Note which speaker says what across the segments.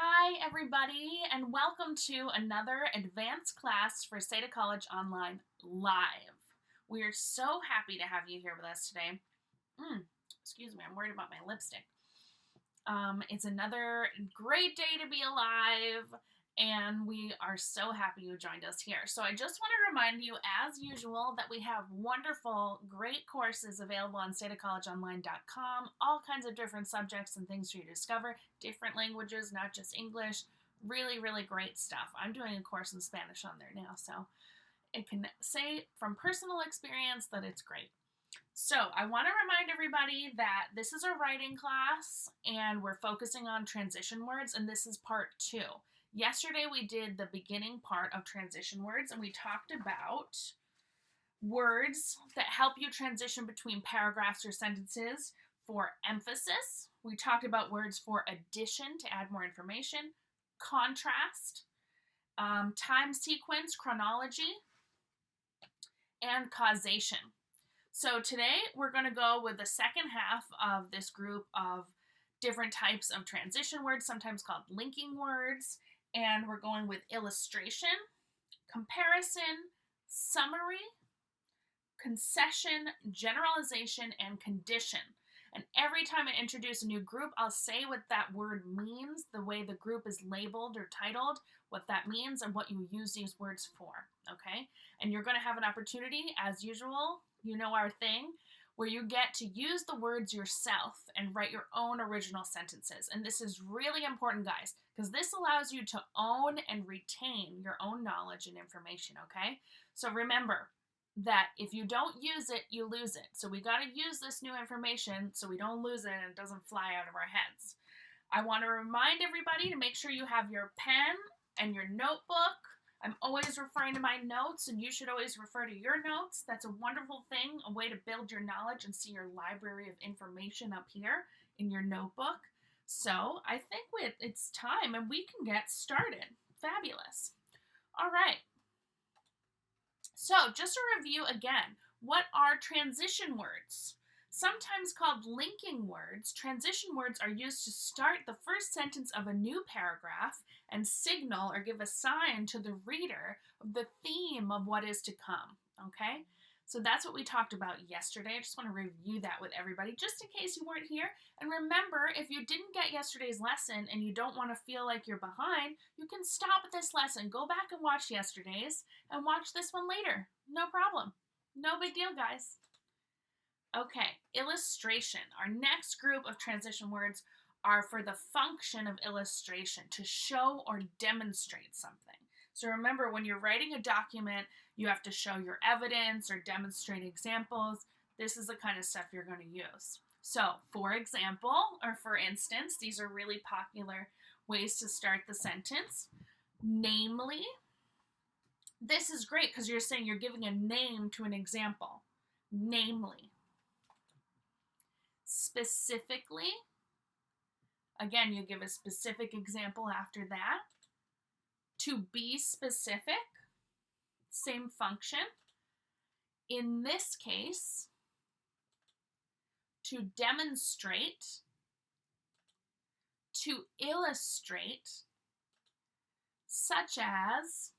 Speaker 1: Hi, everybody, and welcome to another advanced class for SEDA College Online Live. We are so happy to have you here with us today. Excuse me, I'm worried about my lipstick. It's another great day to be alive, and we are so happy you joined us here. So I just want to remind you, as usual, that we have wonderful, great courses available on sedacollegeonline.com, all kinds of different subjects and things for you to discover, different languages, not just English. Really, really great stuff. I'm doing a course in Spanish on there now, so I can say from personal experience that it's great. So I want to remind everybody that this is a writing class and we're focusing on transition words, and this is part 2. Yesterday we did the beginning part of transition words, and we talked about words that help you transition between paragraphs or sentences for emphasis. We talked about words for addition to add more information, contrast, time sequence, chronology, and causation. So today we're going to go with the second half of this group of different types of transition words, sometimes called linking words, and we're going with illustration, comparison, summary, concession, generalization, and condition. And every time I introduce a new group, I'll say what that word means, the way the group is labeled or titled, what that means, and what you use these words for, okay? And you're going to have an opportunity, as usual, you know our thing, where you get to use the words yourself and write your own original sentences. And this is really important, guys, because this allows you to own and retain your own knowledge and information, okay? So remember that if you don't use it, you lose it. So we got to use this new information so we don't lose it and it doesn't fly out of our heads. I want to remind everybody to make sure you have your pen and your notebook. I'm always referring to my notes, and you should always refer to your notes. That's a wonderful thing, a way to build your knowledge and see your library of information up here in your notebook. So I think it's time, and we can get started. Fabulous. All right. So just a review again, what are transition words? Sometimes called linking words, transition words are used to start the first sentence of a new paragraph and signal or give a sign to the reader of the theme of what is to come, okay? So that's what we talked about yesterday. I just want to review that with everybody just in case you weren't here. And remember, if you didn't get yesterday's lesson and you don't want to feel like you're behind, you can stop at this lesson, go back and watch yesterday's, and watch this one later. No problem. No big deal, guys. Okay, illustration. Our next group of transition words are for the function of illustration, to show or demonstrate something. So remember, when you're writing a document, you have to show your evidence or demonstrate examples. This is the kind of stuff you're going to use. So, for example, or for instance, these are really popular ways to start the sentence. Namely, this is great because you're saying you're giving a name to an example. Namely. Specifically, again, you give a specific example after that. To be specific, same function. In this case, to demonstrate, to illustrate, such as,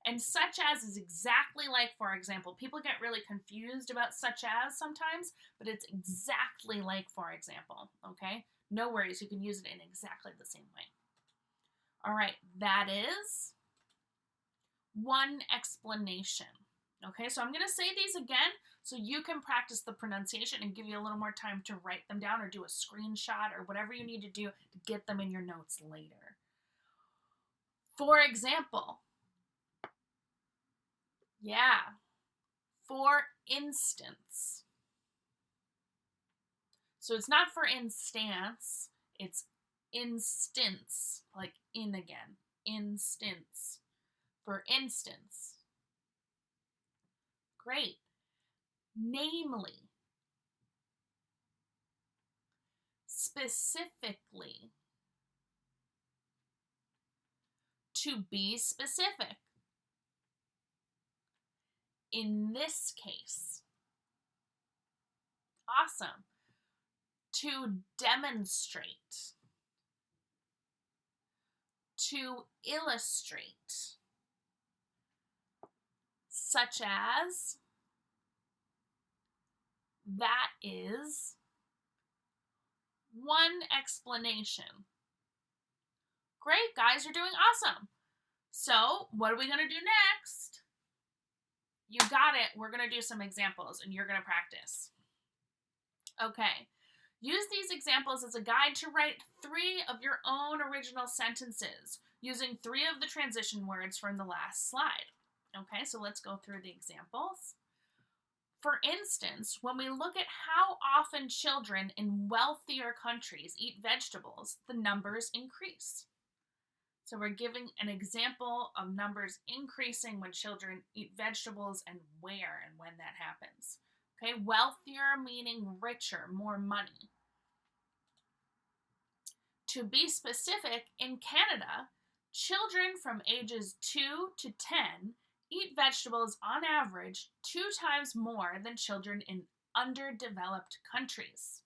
Speaker 1: and such as is exactly like, for example. People get really confused about such as sometimes, but it's exactly like, for example, okay? No worries, you can use it in exactly the same way. All right, that is one explanation. Okay, so I'm going to say these again so you can practice the pronunciation and give you a little more time to write them down or do a screenshot or whatever you need to do to get them in your notes later. For example, yeah, for instance. So it's not for instance, it's instance, like in again, instance. For instance. Great. Namely. Specifically. To be specific. In this case. Awesome. To demonstrate. to illustrate, such as, that is one explanation. Great, guys, you're doing awesome. So, what are we going to do next? You got it. We're going to do some examples, and you're going to practice. Okay. Use these examples as a guide to write 3 of your own original sentences using 3 of the transition words from the last slide. Okay, so let's go through the examples. For instance, when we look at how often children in wealthier countries eat vegetables, the numbers increase. So we're giving an example of numbers increasing when children eat vegetables and where and when that happens. Okay, wealthier meaning richer, more money. To be specific, in Canada, children from ages 2 to 10 eat vegetables on average 2 times more than children in underdeveloped countries.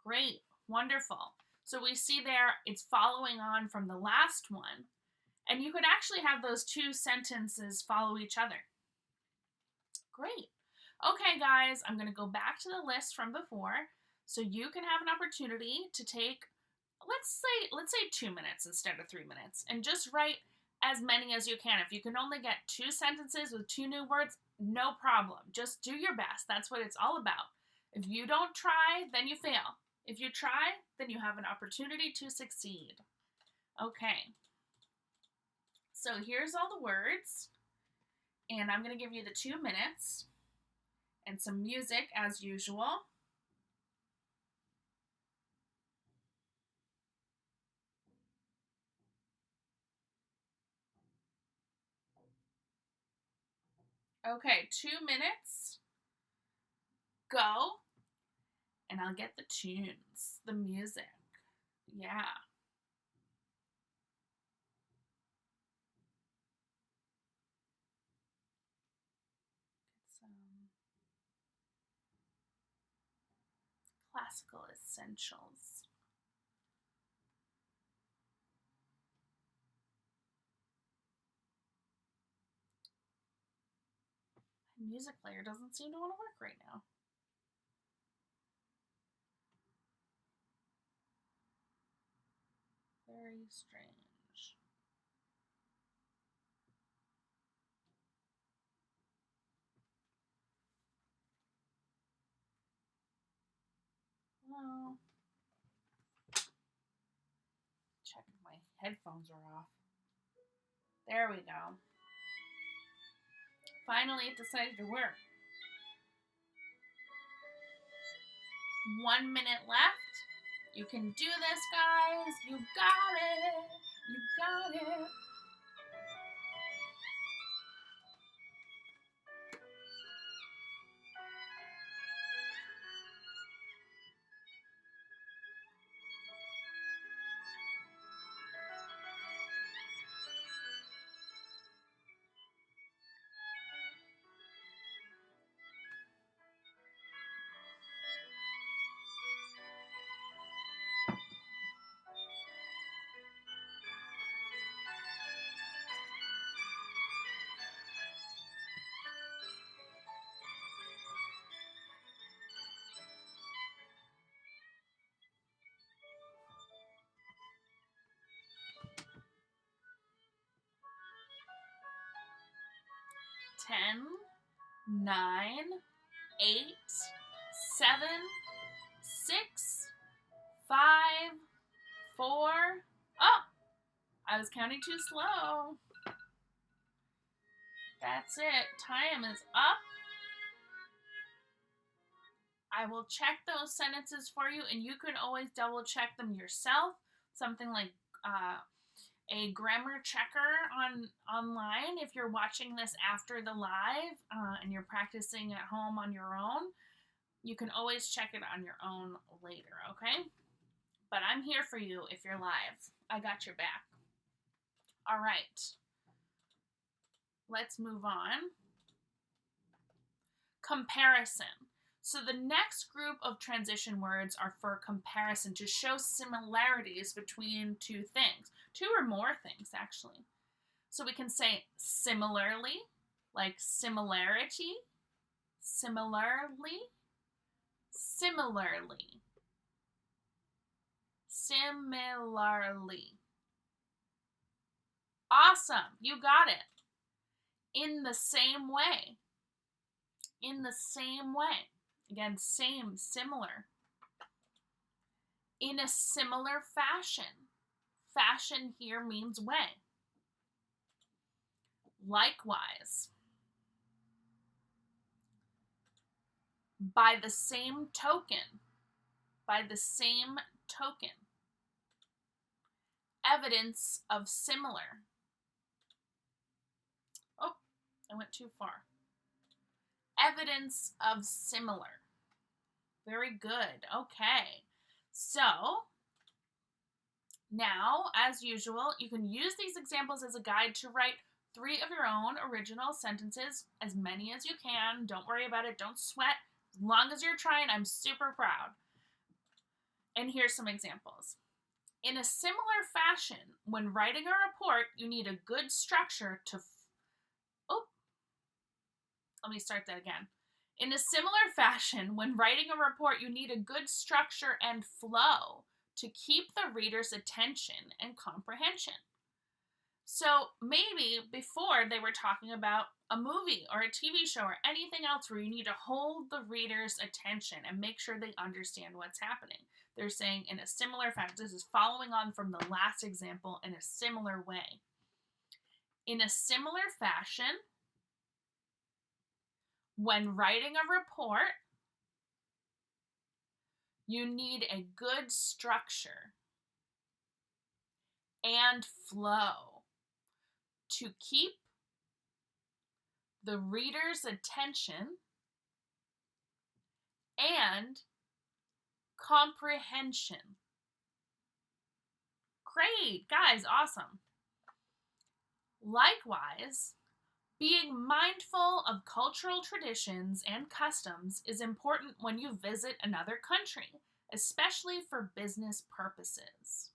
Speaker 1: Great, wonderful. So we see there it's following on from the last one, and you could actually have those 2 sentences follow each other. Great. Okay, guys, I'm going to go back to the list from before so you can have an opportunity to take, let's say 2 minutes instead of 3 minutes, and just write as many as you can. If you can only get 2 sentences with 2 new words, no problem. Just do your best. That's what it's all about. If you don't try, then you fail. If you try, then you have an opportunity to succeed. Okay. So here's all the words, and I'm going to give you the 2 minutes and some music as usual. Okay, 2 minutes. Go. And I'll get the tunes, the music. Yeah. Get some classical essentials. My music player doesn't seem to want to work right now. Very strange. Well, check if my headphones are off. There we go. Finally, it decided to work. 1 minute left. You can do this, guys. You got it. You got it. Ten, 9, 8, 7, 6, 5, 4. Oh, I was counting too slow. That's it. Time is up. I will check those sentences for you, and you can always double check them yourself. Something like a grammar checker online if you're watching this after the live and you're practicing at home on your own. You can always check it on your own later, okay? But I'm here for you if you're live. I got your back. All right. Let's move on. Comparison. So the next group of transition words are for comparison, to show similarities between two things, two or more things actually. So we can say similarly, like similarity, similarly, similarly, similarly. Awesome, you got it. In the same way, in the same way. Again, same, similar. In a similar fashion. Fashion here means way. Likewise. By the same token. By the same token. Evidence of similar. Oh, I went too far. Evidence of similar. Very good. Okay. So, now, as usual, you can use these examples as a guide to write 3 of your own original sentences, as many as you can. Don't worry about it. Don't sweat. As long as you're trying, I'm super proud. And here's some examples. In a similar fashion, when writing a report, you need a good structure to... Let me start that again. In a similar fashion, when writing a report, you need a good structure and flow to keep the reader's attention and comprehension. So maybe before they were talking about a movie or a TV show or anything else where you need to hold the reader's attention and make sure they understand what's happening. They're saying in a similar fashion, this is following on from the last example, in a similar way. In a similar fashion, when writing a report, you need a good structure and flow to keep the reader's attention and comprehension. Great, guys, awesome. Likewise, being mindful of cultural traditions and customs is important when you visit another country, especially for business purposes.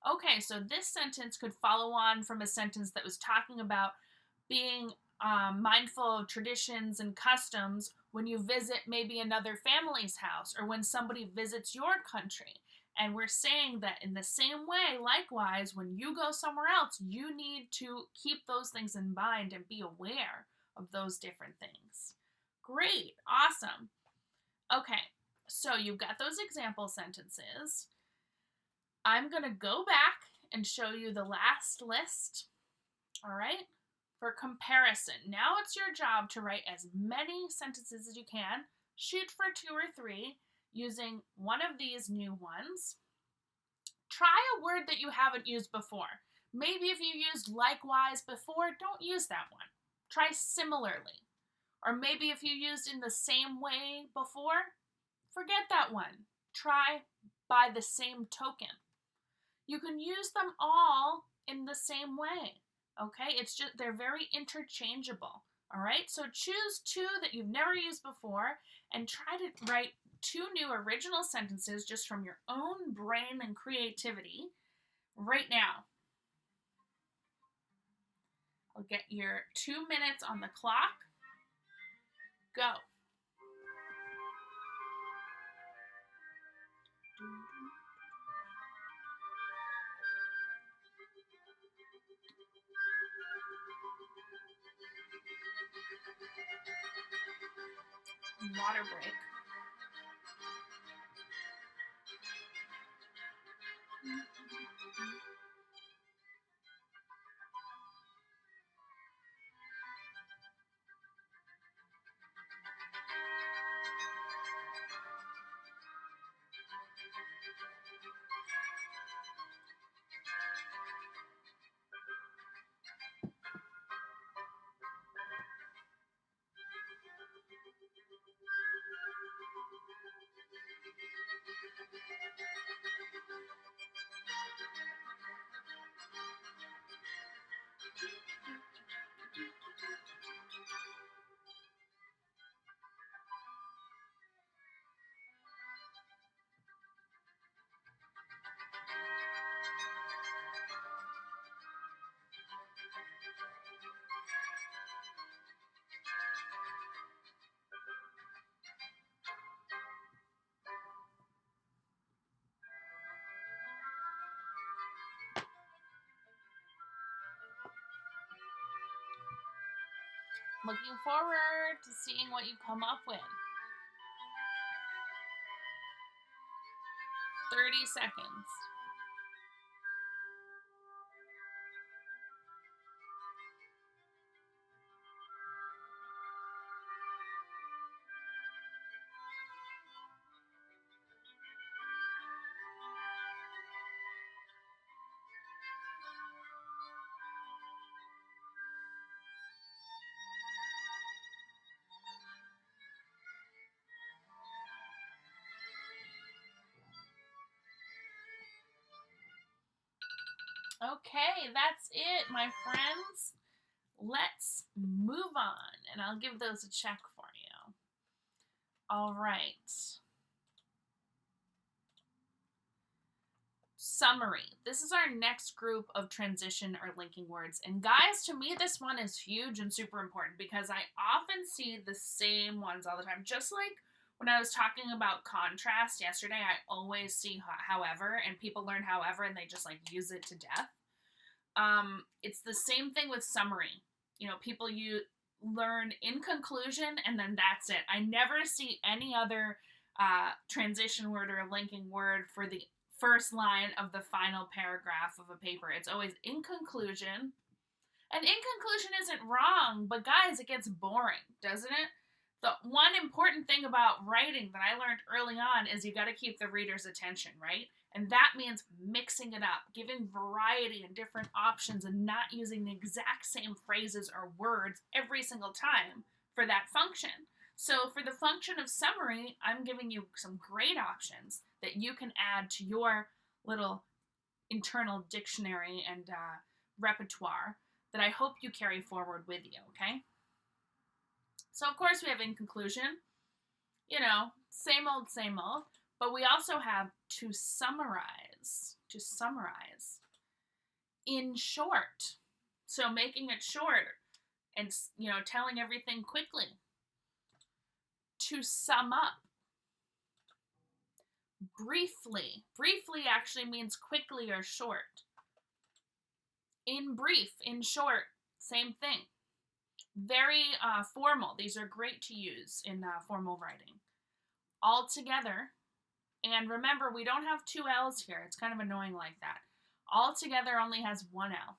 Speaker 1: Okay, so this sentence could follow on from a sentence that was talking about being mindful of traditions and customs when you visit maybe another family's house or when somebody visits your country. And we're saying that in the same way, likewise, when you go somewhere else, you need to keep those things in mind and be aware of those different things. Great, awesome. Okay, so you've got those example sentences. I'm going to go back and show you the last list, all right, for comparison. Now it's your job to write as many sentences as you can. Shoot for 2 or 3. Using one of these new ones. Try a word that you haven't used before. Maybe if you used likewise before, don't use that one. Try similarly. Or maybe if you used in the same way before, forget that one. Try by the same token. You can use them all in the same way. Okay? It's just they're very interchangeable. All right? So choose 2 that you've never used before and try to write 2 new original sentences just from your own brain and creativity right now. I'll get your 2 minutes on the clock. Go. Water break. Looking forward to seeing what you come up with. 30 seconds. Okay, that's it, my friends. Let's move on, and I'll give those a check for you. All right. Summary. This is our next group of transition or linking words. And guys, to me, this one is huge and super important because I often see the same ones all the time. Just like when I was talking about contrast yesterday, I always see however, and people learn however, and they just like use it to death. It's the same thing with summary. You know, people learn in conclusion, and then that's it. I never see any other transition word or linking word for the first line of the final paragraph of a paper. It's always in conclusion. And in conclusion isn't wrong, but guys, it gets boring, doesn't it? The one important thing about writing that I learned early on is you got to keep the reader's attention, right? And that means mixing it up, giving variety and different options, and not using the exact same phrases or words every single time for that function. So for the function of summary, I'm giving you some great options that you can add to your little internal dictionary and repertoire that I hope you carry forward with you, okay? So of course we have in conclusion, you know, same old, but we also have to summarize, in short. So making it short and, you know, telling everything quickly. To sum up. Briefly. Briefly actually means quickly or short. In brief, in short, same thing. Very formal. These are great to use in formal writing. All together. And remember, we don't have two L's here. It's kind of annoying like that. All together only has one L.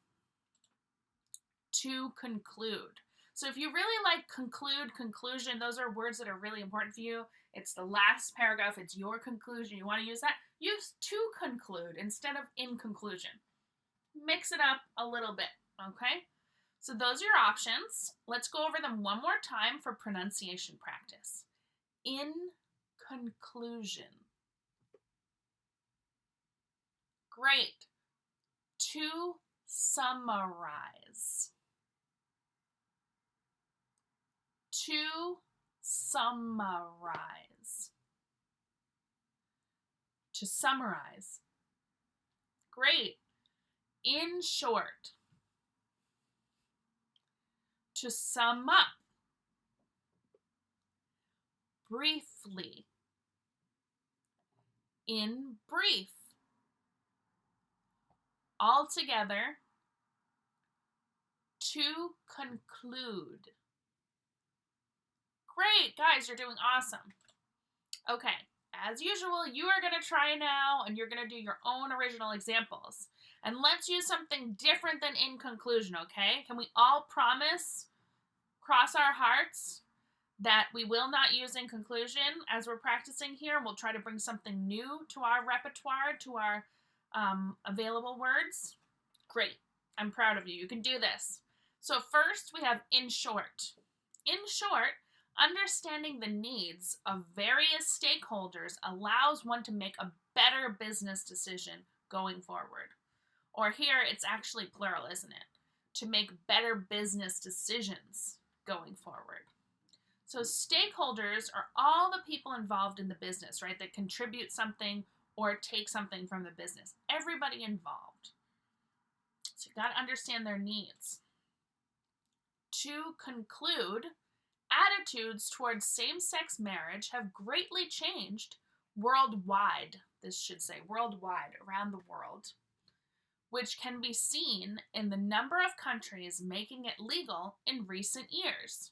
Speaker 1: To conclude. So if you really like conclude, conclusion, those are words that are really important for you. It's the last paragraph. It's your conclusion. You want to use that? Use to conclude instead of in conclusion. Mix it up a little bit, okay? So those are your options. Let's go over them one more time for pronunciation practice. In conclusion. Great. To summarize. To summarize. To summarize. Great. In short. To sum up. Briefly. In brief. All together. To conclude. Great, guys, you're doing awesome. Okay, as usual, you are going to try now, and you're going to do your own original examples. And let's use something different than in conclusion, okay? Can we all promise, cross our hearts, that we will not use in conclusion as we're practicing here? We'll try to bring something new to our repertoire, to our available words. Great, I'm proud of you. You can do this. So first, we have in short. In short, understanding the needs of various stakeholders allows one to make a better business decision going forward. Or here, it's actually plural, isn't it? To make better business decisions going forward. So stakeholders are all the people involved in the business, right? That contribute something or take something from the business. Everybody involved. So you've got to understand their needs. To conclude, attitudes towards same-sex marriage have greatly changed worldwide. This should say worldwide, around the world, which can be seen in the number of countries making it legal in recent years.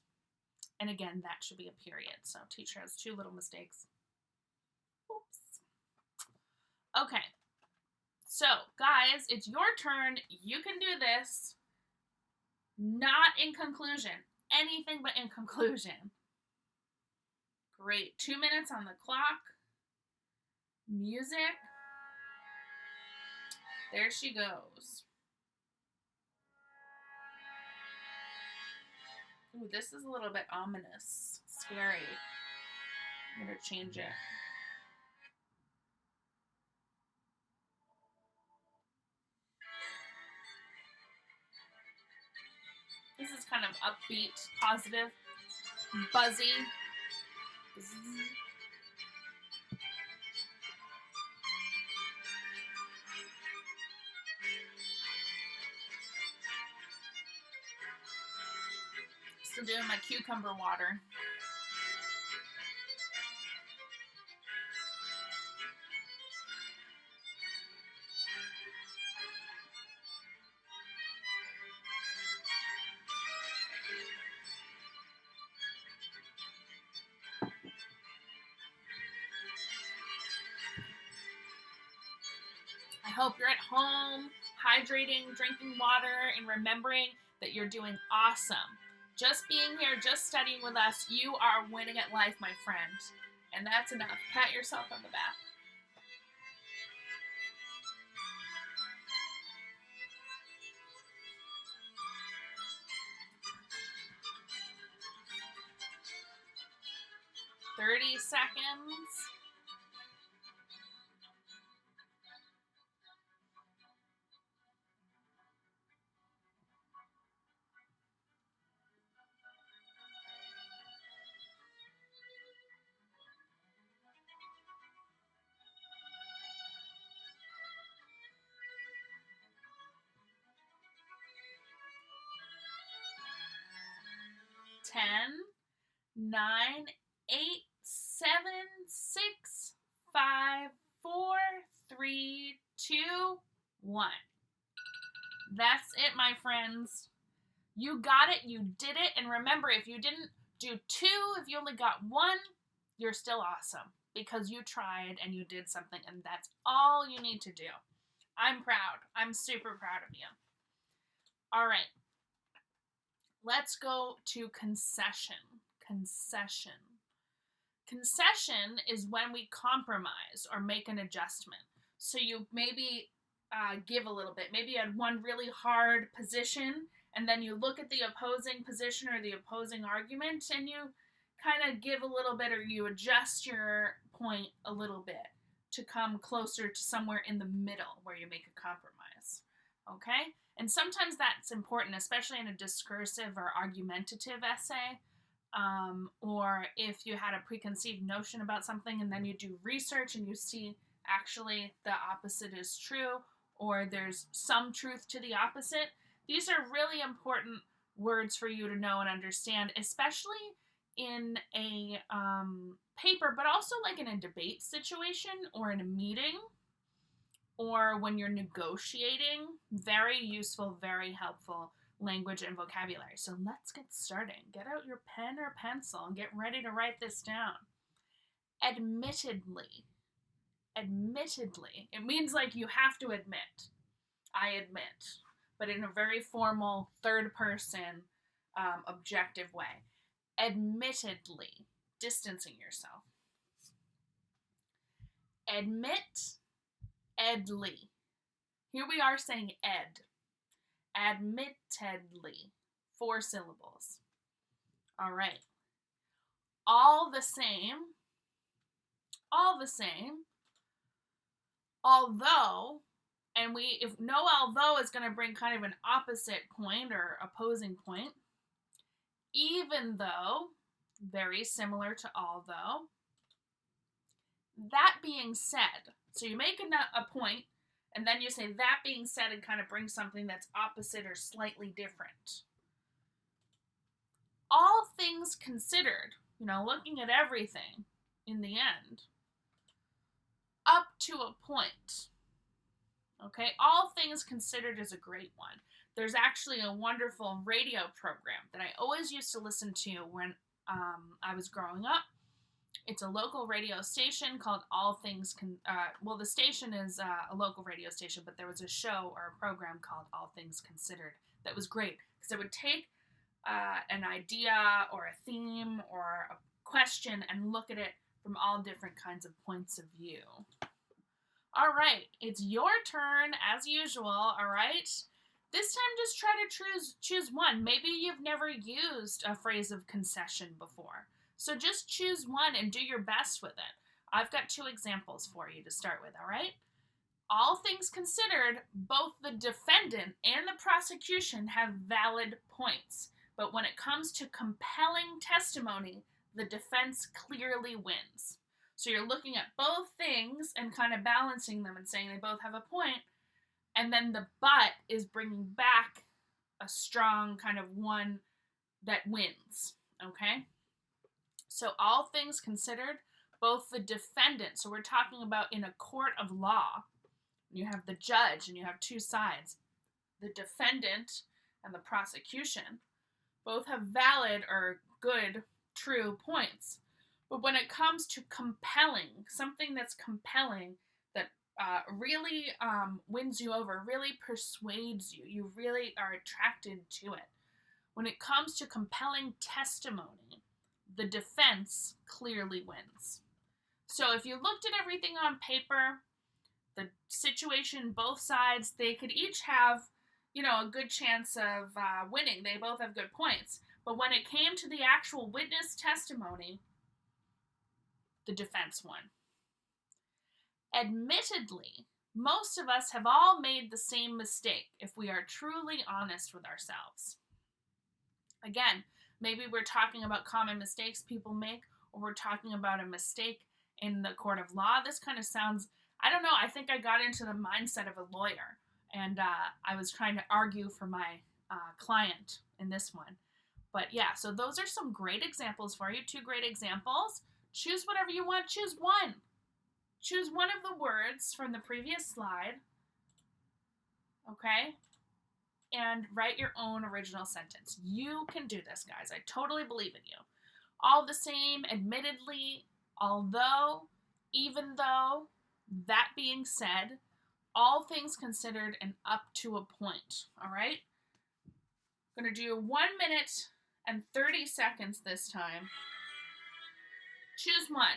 Speaker 1: And again, that should be a period. So teacher has 2 little mistakes. Oops. Okay. So, guys, it's your turn. You can do this. Not in conclusion. Anything but in conclusion. Great. 2 minutes on the clock. Music. There she goes. Ooh, this is a little bit ominous. Scary. I'm going to change it. This is kind of upbeat, positive, buzzy. Still doing my cucumber water. I hope you're at home, hydrating, drinking water, and remembering that you're doing awesome. Just being here, just studying with us, you are winning at life, my friend. And that's enough. Pat yourself on the back. "30 seconds. "10, 9, 8, 7, 6, 5, 4, 3, 2, 1. That's it, my friends. You got it. You did it. And remember, if you didn't do 2, if you only got 1, you're still awesome because you tried and you did something, and that's all you need to do. I'm proud. I'm super proud of you. All right. Let's go to concession. Concession. Concession is when we compromise or make an adjustment. So you maybe give a little bit. Maybe you had one really hard position, and then you look at the opposing position or the opposing argument, and you kind of give a little bit, or you adjust your point a little bit to come closer to somewhere in the middle where you make a compromise. Okay? And sometimes that's important, especially in a discursive or argumentative essay, or if you had a preconceived notion about something and then you do research and you see actually the opposite is true, or there's some truth to the opposite. These are really important words for you to know and understand, especially in a paper, but also like in a debate situation or in a meeting, or when you're negotiating. Very useful, very helpful language and vocabulary. So let's get started. Get out your pen or pencil and get ready to write this down. Admittedly. Admittedly. It means like you have to admit. I admit. But in a very formal, third person, objective way. Admittedly. Distancing yourself. Admit. Edly. Here we are saying ed. Admittedly. 4 syllables. All right. All the same. All the same. Although, and if no although is going to bring kind of an opposite point or opposing point. Even though, very similar to although. That being said, so you make a point, and then you say that being said and kind of bring something that's opposite or slightly different. All things considered, looking at everything in the end, up to a point. Okay, all things considered is a great one. There's actually a wonderful radio program that I always used to listen to when I was growing up. It's a local radio station called All Things well, the station is a local radio station, but there was a show or a program called All Things Considered that was great because it would take an idea or a theme or a question and look at it from all different kinds of points of view. All right, it's your turn as usual, all right? This time just try to choose one. Maybe you've never used a phrase of concession before. So just choose one and do your best with it. I've got 2 examples for you to start with, all right? All things considered, both the defendant and the prosecution have valid points. But when it comes to compelling testimony, the defense clearly wins. So you're looking at both things and kind of balancing them and saying they both have a point. And then the but is bringing back a strong kind of one that wins, okay? So all things considered, both the defendant, so we're talking about in a court of law, you have the judge and you have 2 sides. The defendant and the prosecution both have valid or good, true points. But when it comes to compelling, something that's compelling, that really wins you over, really persuades you, you really are attracted to it. When it comes to compelling testimony, the defense clearly wins. So if you looked at everything on paper, the situation, both sides, they could each have, a good chance of winning. They both have good points. But when it came to the actual witness testimony, the defense won. Admittedly, most of us have all made the same mistake if we are truly honest with ourselves. Again, maybe we're talking about common mistakes people make, or we're talking about a mistake in the court of law. This kind of sounds, I don't know, I think I got into the mindset of a lawyer, and I was trying to argue for my client in this one. But yeah, so those are some great examples for you, 2 great examples. Choose whatever you want, choose one. Choose one of the words from the previous slide, okay? And write your own original sentence. You can do this, guys. I totally believe in you. All the same, admittedly, although, even though, that being said, all things considered and up to a point, all right? I'm going to do 1 minute and 30 seconds this time. Choose one.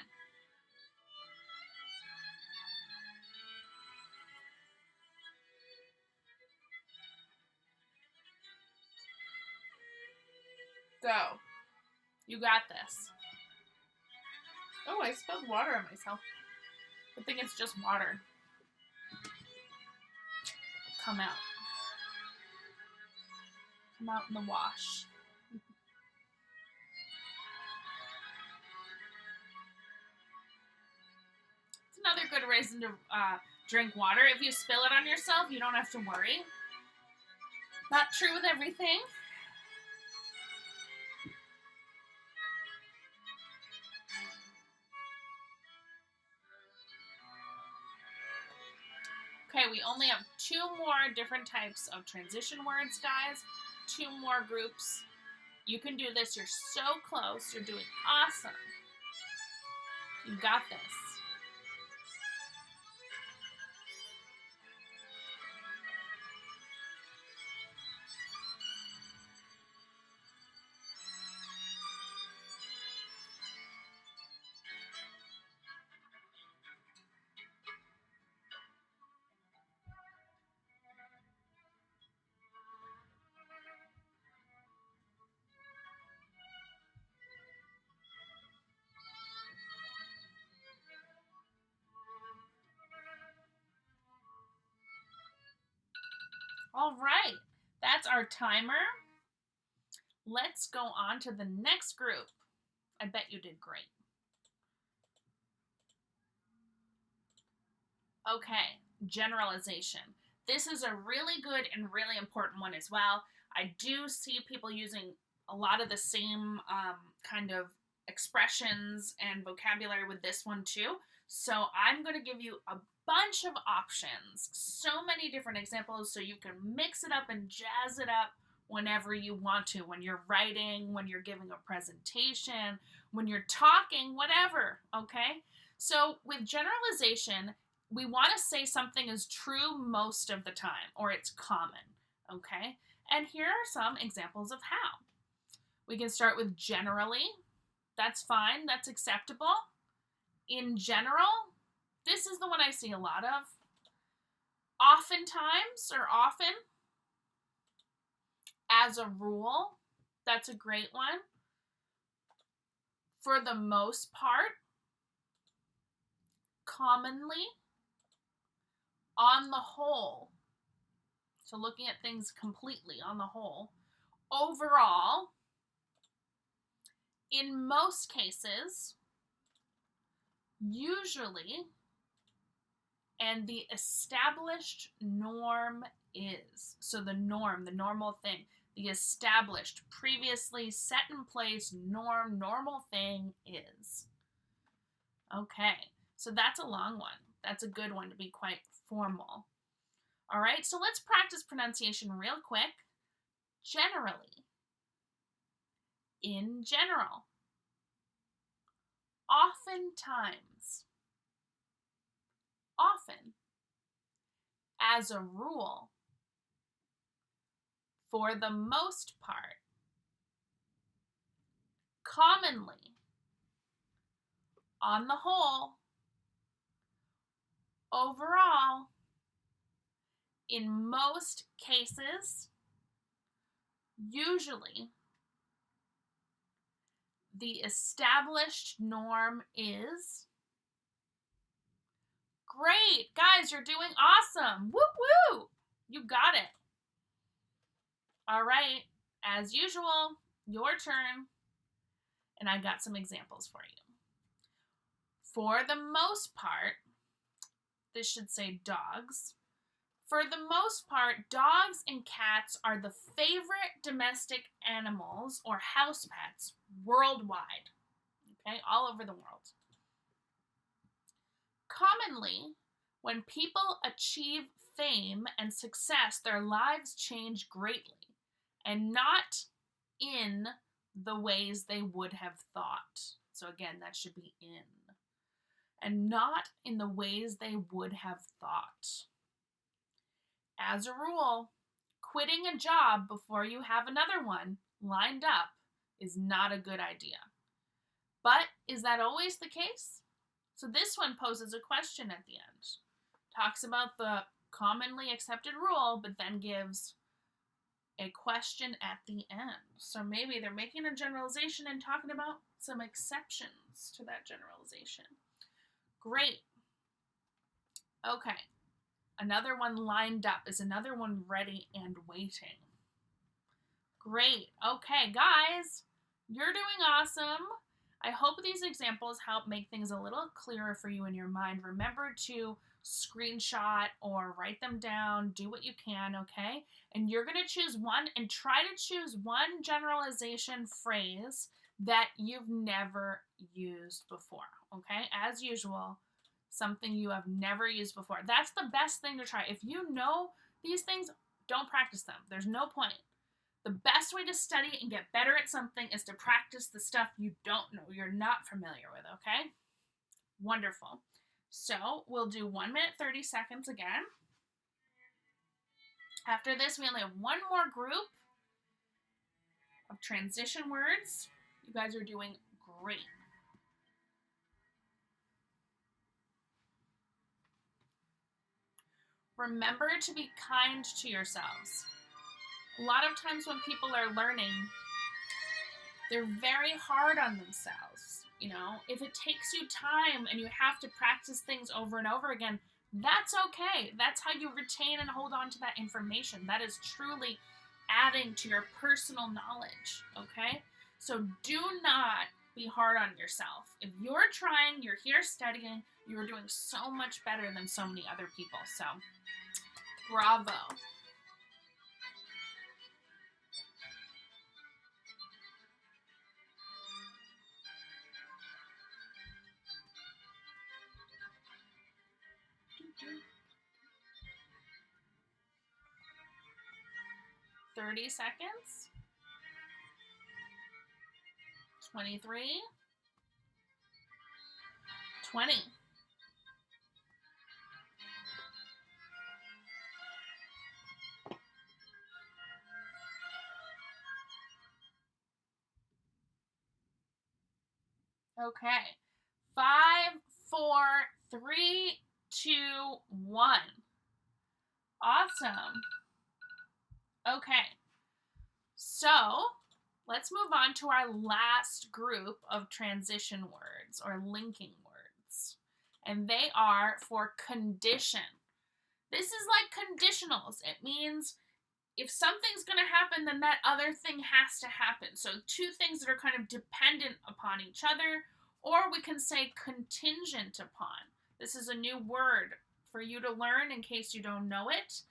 Speaker 1: Go. You got this. Oh, I spilled water on myself. I think it's just water. Come out. Come out in the wash. It's another good reason to drink water. If you spill it on yourself, you don't have to worry. Not true with everything. Okay, we only have 2 more different types of transition words, guys. 2 more groups. You can do this. You're so close. You're doing awesome. You got this. All right, that's our timer. Let's go on to the next group. I bet you did great. Okay, generalization. This is a really good and really important one as well. I do see people using a lot of the same kind of expressions and vocabulary with this one too. So I'm going to give you a bunch of options, so many different examples, so you can mix it up and jazz it up whenever you want to, when you're writing, when you're giving a presentation, when you're talking, whatever, okay? So with generalization, we want to say something is true most of the time, or it's common, okay? And here are some examples of how. We can start with generally. That's fine, that's acceptable. In general, this is the one I see a lot of. Oftentimes, or often. As a rule, that's a great one. For the most part. Commonly. On the whole. So looking at things completely on the whole. Overall. In most cases. Usually. And the established norm is. So the norm, the normal thing. The established, previously set in place norm, normal thing is. Okay, so that's a long one. That's a good one to be quite formal. All right, so let's practice pronunciation real quick. Generally. In general. Oftentimes. Often. As a rule. For the most part. Commonly. On the whole. Overall. In most cases. Usually. The established norm is. Great, guys, you're doing awesome. Woo woo! You got it. All right, as usual, your turn. And I got some examples for you. For the most part, this should say dogs. For the most part, dogs and cats are the favorite domestic animals or house pets worldwide. Okay, all over the world. Commonly, when people achieve fame and success, their lives change greatly, and not in the ways they would have thought. So again, that should be in. And not in the ways they would have thought. As a rule, quitting a job before you have another one lined up is not a good idea. But is that always the case? So this one poses a question at the end. Talks about the commonly accepted rule, but then gives a question at the end. So maybe they're making a generalization and talking about some exceptions to that generalization. Great. Okay. Another one lined up is another one ready and waiting. Great. Okay, guys, you're doing awesome. I hope these examples help make things a little clearer for you in your mind. Remember to screenshot or write them down. Do what you can, okay? And you're going to choose one and try to choose one generalization phrase that you've never used before, okay? As usual, something you have never used before. That's the best thing to try. If you know these things, don't practice them. There's no point. The best way to study and get better at something is to practice the stuff you don't know, you're not familiar with, okay? Wonderful. So we'll do 1 minute, 30 seconds again. After this, we only have one more group of transition words. You guys are doing great. Remember to be kind to yourselves. A lot of times when people are learning, they're very hard on themselves. You know, if it takes you time and you have to practice things over and over again, that's okay. That's how you retain and hold on to that information. That is truly adding to your personal knowledge, okay? So do not be hard on yourself. If you're trying, you're here studying, you're doing so much better than so many other people. So, bravo. 30 seconds. 23. 20. Okay. 5, 4, 3, 2, 1. Awesome. Okay. So let's move on to our last group of transition words or linking words. And they are for condition. This is like conditionals. It means if something's going to happen, then that other thing has to happen. So two things that are kind of dependent upon each other, or we can say contingent upon. This is a new word for you to learn in case you don't know it.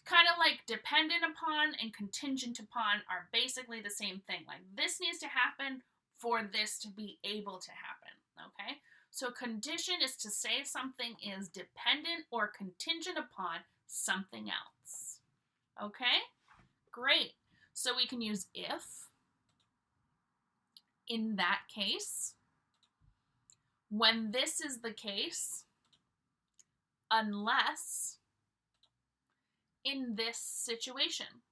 Speaker 1: Kind of like dependent upon and contingent upon are basically the same thing. Like this needs to happen for this to be able to happen, okay? So condition is to say something is dependent or contingent upon something else, okay? Great. So we can use if, in that case, when this is the case, unless, in this situation.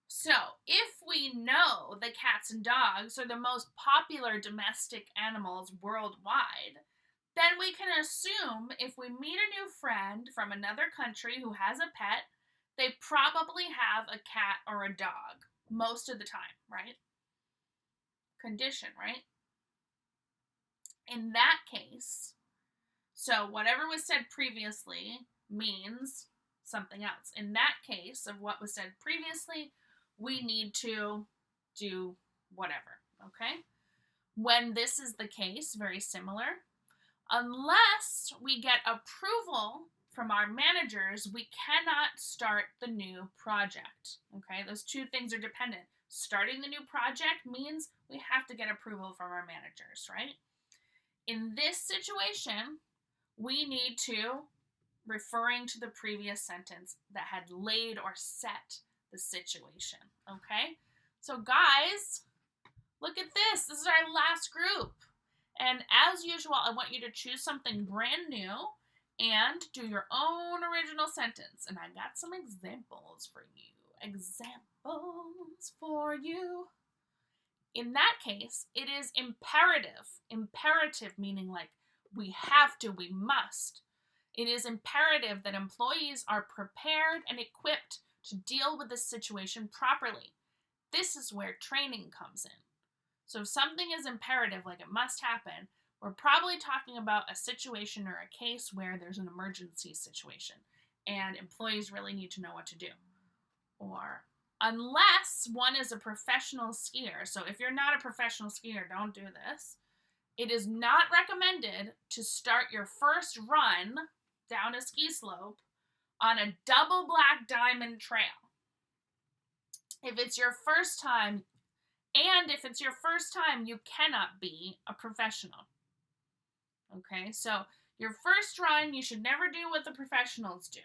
Speaker 1: So, if we know that cats and dogs are the most popular domestic animals worldwide, then we can assume if we meet a new friend from another country who has a pet, they probably have a cat or a dog most of the time, right? Condition, right? In that case, so whatever was said previously means something else. In that case of what was said previously, we need to do whatever, okay? When this is the case, very similar, unless we get approval from our managers, we cannot start the new project, okay? Those two things are dependent. Starting the new project means we have to get approval from our managers, right? In this situation, we need to, referring to the previous sentence that had laid or set the situation, okay? So guys, look at this. This is our last group. And as usual, I want you to choose something brand new and do your own original sentence. And I got some examples for you. Examples for you. In that case, it is imperative. Imperative meaning like we have to, we must. It is imperative that employees are prepared and equipped to deal with this situation properly. This is where training comes in. So if something is imperative, like it must happen, we're probably talking about a situation or a case where there's an emergency situation and employees really need to know what to do. Or unless one is a professional skier. So if you're not a professional skier, don't do this. It is not recommended to start your first run down a ski slope on a double black diamond trail. If it's your first time, you cannot be a professional. Okay, so your first run, you should never do what the professionals do.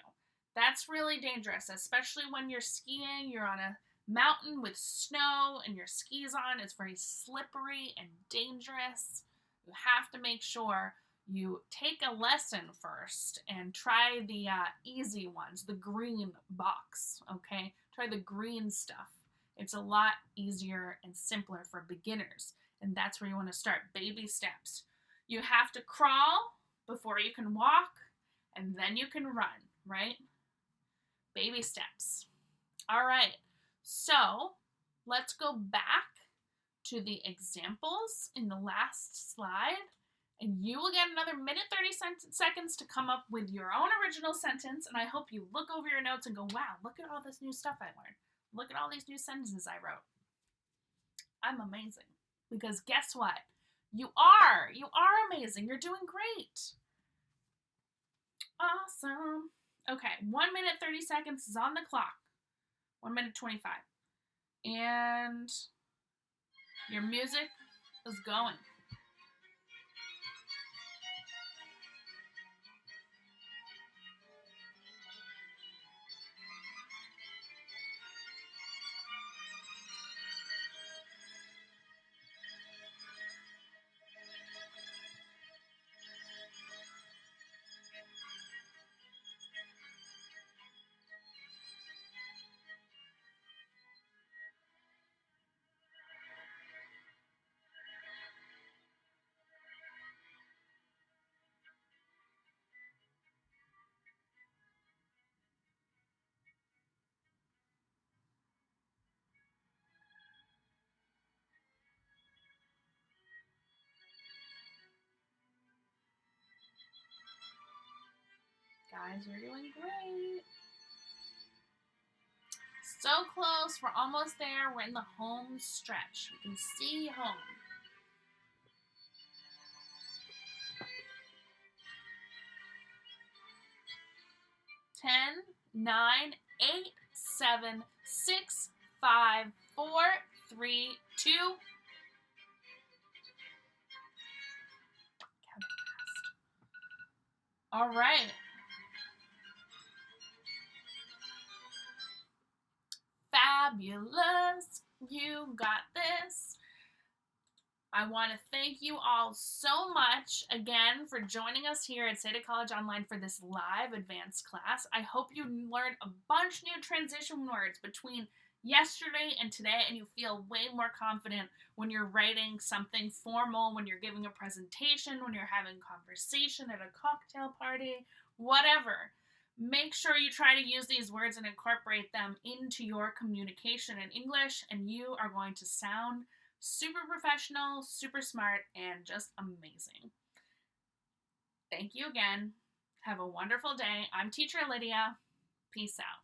Speaker 1: That's really dangerous, especially when you're skiing, you're on a mountain with snow and your skis on. It's very slippery and dangerous. You have to make sure you take a lesson first and try the easy ones, the green box, okay? Try the green stuff. It's a lot easier and simpler for beginners, and that's where you want to start, baby steps. You have to crawl before you can walk, and then you can run, right? Baby steps. All right, so let's go back to the examples in the last slide, and you will get another minute 30 seconds to come up with your own original sentence, and I hope you look over your notes and go, wow, look at all this new stuff I learned. Look at all these new sentences I wrote. I'm amazing. Because guess what? You are amazing. You're doing great. Awesome. Okay, 1 minute 30 seconds is on the clock. 1 minute 25. And your music is going. guys. You're doing great. So close. We're almost there. We're in the home stretch. We can see home. 10, 9, 8, 7, 6, 5, 4, 3, 2. Count fast. All right. Fabulous. You got this. I want to thank you all so much again for joining us here at SEDA College Online for this live advanced class. I hope you learned a bunch new transition words between yesterday and today, and you feel way more confident when you're writing something formal, when you're giving a presentation, when you're having conversation at a cocktail party, whatever. Make sure you try to use these words and incorporate them into your communication in English, and you are going to sound super professional, super smart, and just amazing. Thank you again. Have a wonderful day. I'm Teacher Lydia. Peace out.